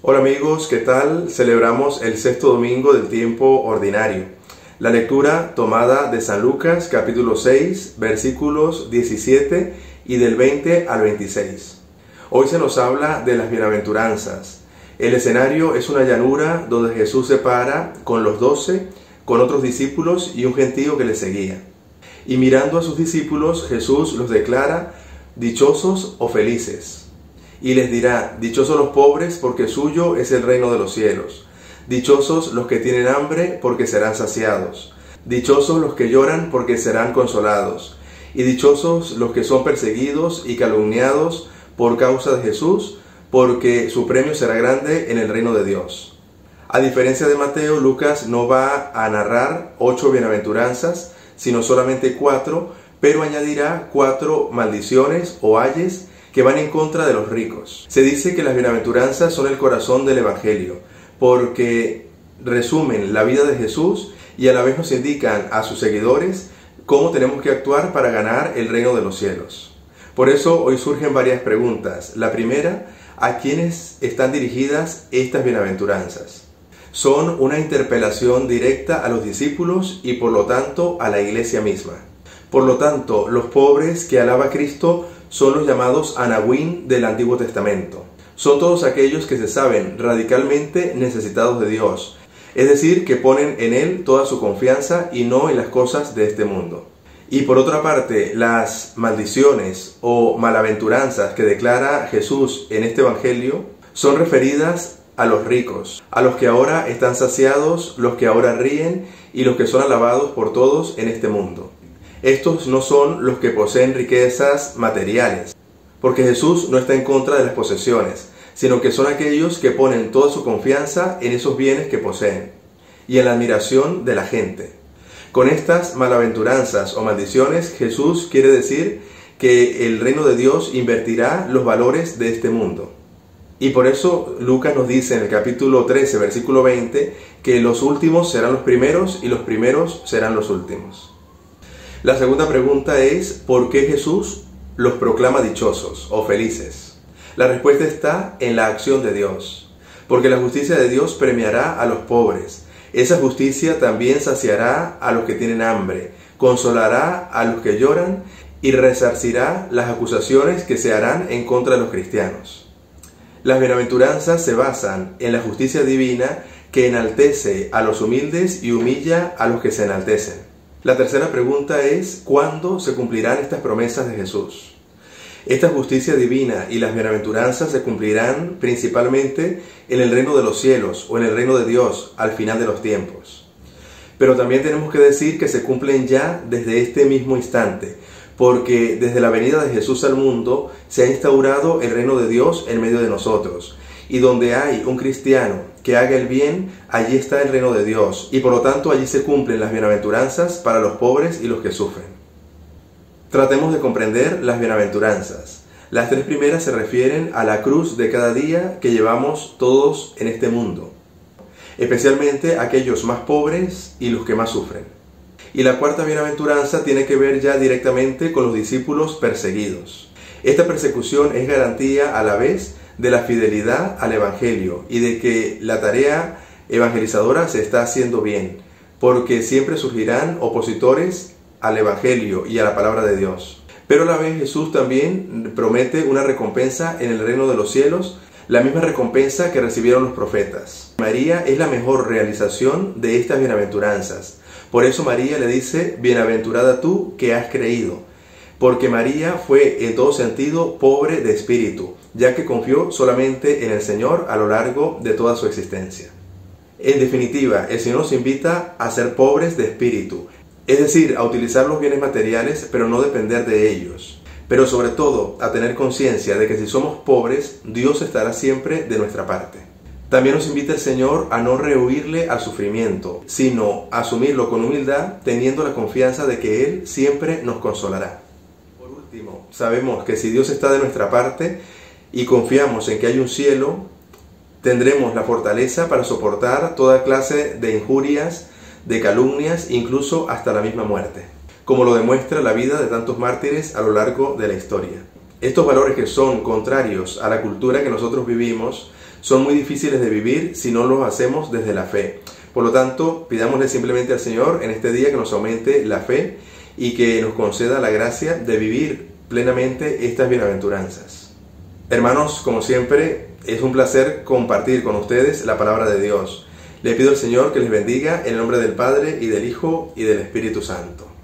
Hola amigos, ¿qué tal? Celebramos el sexto domingo del tiempo ordinario. La lectura tomada de San Lucas, capítulo 6, versículos 17 y del 20 al 26. Hoy se nos habla de las bienaventuranzas. El escenario es una llanura donde Jesús se para con los 12, con otros discípulos y un gentío que le seguía. Y mirando a sus discípulos, Jesús los declara dichosos o felices. Y les dirá, dichosos los pobres, porque suyo es el reino de los cielos. Dichosos los que tienen hambre, porque serán saciados. Dichosos los que lloran, porque serán consolados. Y dichosos los que son perseguidos y calumniados por causa de Jesús, porque su premio será grande en el reino de Dios. A diferencia de Mateo, Lucas no va a narrar 8 bienaventuranzas, sino solamente 4, pero añadirá 4 maldiciones o ayes que van en contra de los ricos. Se dice que las bienaventuranzas son el corazón del Evangelio, porque resumen la vida de Jesús y a la vez nos indican a sus seguidores cómo tenemos que actuar para ganar el reino de los cielos. Por eso hoy surgen varias preguntas. La primera, ¿a quiénes están dirigidas estas bienaventuranzas? Son una interpelación directa a los discípulos y por lo tanto a la iglesia misma. Por lo tanto, los pobres que alaba Cristo son los llamados Anahuín del Antiguo Testamento. Son todos aquellos que se saben radicalmente necesitados de Dios, es decir, que ponen en Él toda su confianza y no en las cosas de este mundo. Y por otra parte, las maldiciones o malaventuranzas que declara Jesús en este Evangelio son referidas a los ricos, a los que ahora están saciados, los que ahora ríen y los que son alabados por todos en este mundo. Estos no son los que poseen riquezas materiales, porque Jesús no está en contra de las posesiones, sino que son aquellos que ponen toda su confianza en esos bienes que poseen y en la admiración de la gente. Con estas malaventuranzas o maldiciones, Jesús quiere decir que el reino de Dios invertirá los valores de este mundo. Y por eso Lucas nos dice en el capítulo 13, versículo 20, que los últimos serán los primeros y los primeros serán los últimos. La segunda pregunta es, ¿por qué Jesús los proclama dichosos o felices? La respuesta está en la acción de Dios, porque la justicia de Dios premiará a los pobres. Esa justicia también saciará a los que tienen hambre, consolará a los que lloran y resarcirá las acusaciones que se harán en contra de los cristianos. Las bienaventuranzas se basan en la justicia divina que enaltece a los humildes y humilla a los que se enaltecen. La tercera pregunta es, ¿cuándo se cumplirán estas promesas de Jesús? Esta justicia divina y las bienaventuranzas se cumplirán principalmente en el reino de los cielos o en el reino de Dios al final de los tiempos. Pero también tenemos que decir que se cumplen ya desde este mismo instante, porque desde la venida de Jesús al mundo se ha instaurado el reino de Dios en medio de nosotros. Y donde hay un cristiano que haga el bien, allí está el reino de Dios, y por lo tanto allí se cumplen las bienaventuranzas para los pobres y los que sufren. Tratemos de comprender las bienaventuranzas. Las 3 primeras se refieren a la cruz de cada día que llevamos todos en este mundo, especialmente aquellos más pobres y los que más sufren. Y la cuarta bienaventuranza tiene que ver ya directamente con los discípulos perseguidos. Esta persecución es garantía a la vez de la fidelidad al Evangelio y de que la tarea evangelizadora se está haciendo bien, porque siempre surgirán opositores al Evangelio y a la palabra de Dios. Pero a la vez Jesús también promete una recompensa en el reino de los cielos, la misma recompensa que recibieron los profetas. María es la mejor realización de estas bienaventuranzas. Por eso María le dice, bienaventurada tú que has creído, porque María fue en todo sentido pobre de espíritu, ya que confió solamente en el Señor a lo largo de toda su existencia. En definitiva, el Señor nos invita a ser pobres de espíritu, es decir, a utilizar los bienes materiales, pero no depender de ellos. Pero sobre todo, a tener conciencia de que si somos pobres, Dios estará siempre de nuestra parte. También nos invita el Señor a no rehuirle al sufrimiento, sino a asumirlo con humildad, teniendo la confianza de que Él siempre nos consolará. Por último, sabemos que si Dios está de nuestra parte y confiamos en que hay un cielo, tendremos la fortaleza para soportar toda clase de injurias, de calumnias, incluso hasta la misma muerte, como lo demuestra la vida de tantos mártires a lo largo de la historia. Estos valores que son contrarios a la cultura que nosotros vivimos son muy difíciles de vivir si no los hacemos desde la fe. Por lo tanto, pidámosle simplemente al Señor en este día que nos aumente la fe y que nos conceda la gracia de vivir plenamente estas bienaventuranzas. Hermanos, como siempre, es un placer compartir con ustedes la palabra de Dios. Le pido al Señor que les bendiga en el nombre del Padre, y del Hijo, y del Espíritu Santo.